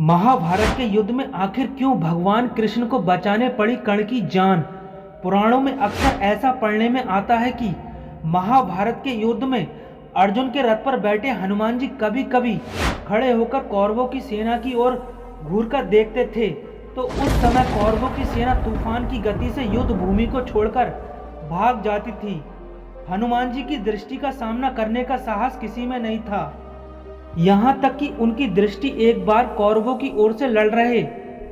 महाभारत के युद्ध में आखिर क्यों भगवान कृष्ण को बचाने पड़ी कर्ण की जान। पुराणों में अक्सर ऐसा पढ़ने में आता है कि महाभारत के युद्ध में अर्जुन के रथ पर बैठे हनुमान जी कभी कभी खड़े होकर कौरवों की सेना की ओर घूरकर देखते थे, तो उस समय कौरवों की सेना तूफान की गति से युद्ध भूमि को छोड़कर भाग जाती थी। हनुमान जी की दृष्टि का सामना करने का साहस किसी में नहीं था। यहाँ तक कि उनकी दृष्टि एक बार कौरवों की ओर से लड़ रहे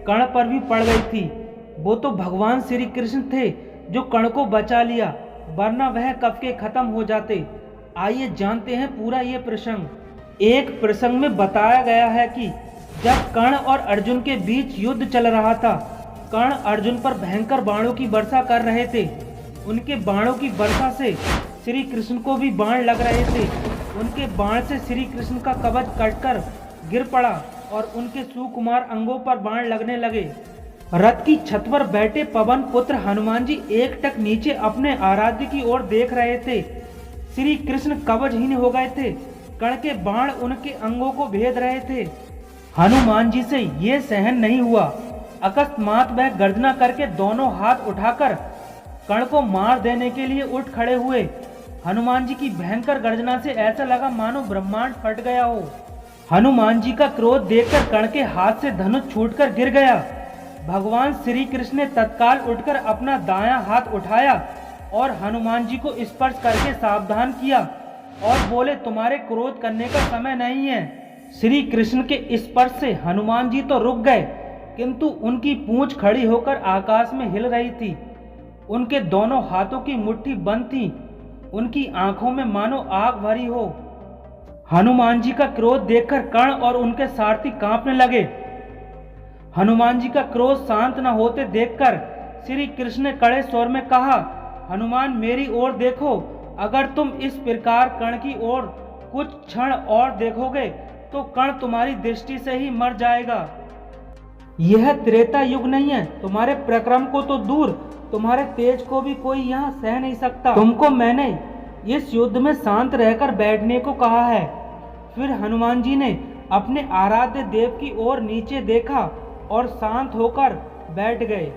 कर्ण पर भी पड़ गई थी। वो तो भगवान श्री कृष्ण थे जो कर्ण को बचा लिया, वरना वह कब के खत्म हो जाते। आइए जानते हैं पूरा ये प्रसंग। एक प्रसंग में बताया गया है कि जब कर्ण और अर्जुन के बीच युद्ध चल रहा था, कर्ण अर्जुन पर भयंकर बाणों की वर्षा कर रहे थे। उनके बाणों की वर्षा से श्री कृष्ण को भी बाण लग रहे थे। उनके बाण से श्री कृष्ण का कवच कटकर गिर पड़ा और उनके सुकुमार अंगों पर बाण लगने लगे। रथ की छत पर बैठे पवन पुत्र हनुमान जी एकटक नीचे अपने आराध्य की ओर देख रहे थे। श्री कृष्ण कवचहीन हो गए थे। कर्ण के बाण उनके अंगों को भेद रहे थे। हनुमान जी से ये सहन नहीं हुआ। अकस्मात वह गर्जना करके दोनों हाथ उठाकर कर्ण को मार देने के लिए उठ खड़े हुए। हनुमान जी की भयंकर गर्जना से ऐसा लगा मानो ब्रह्मांड फट गया हो। हनुमान जी का क्रोध देखकर कर्ण के हाथ से धनुष छूटकर गिर गया। भगवान श्री कृष्ण ने तत्काल उठकर अपना दायां हाथ उठाया और हनुमान जी को स्पर्श करके सावधान किया और बोले, तुम्हारे क्रोध करने का समय नहीं है। श्री कृष्ण के स्पर्श से हनुमान जी तो रुक गए, किंतु उनकी पूंछ खड़ी होकर आकाश में हिल रही थी। उनके दोनों हाथों की मुट्ठी बंद थी। उनकी आंखों में मानो आग भरी हो। हनुमान जी का क्रोध देखकर कर्ण और उनके सारथी कांपने लगे। हनुमान जी का क्रोध शांत न होते देखकर श्री कृष्ण ने कड़े स्वर में कहा, हनुमान मेरी ओर देखो। अगर तुम इस प्रकार कर्ण की ओर कुछ क्षण और देखोगे तो कर्ण तुम्हारी दृष्टि से ही मर जाएगा। यह त्रेता युग नहीं है। तुम्हारे पराक्रम को तो दूर, तुम्हारे तेज को भी कोई यहाँ सह नहीं सकता। तुमको मैंने इस युद्ध में शांत रहकर बैठने को कहा है। फिर हनुमान जी ने अपने आराध्य देव की ओर नीचे देखा और शांत होकर बैठ गए।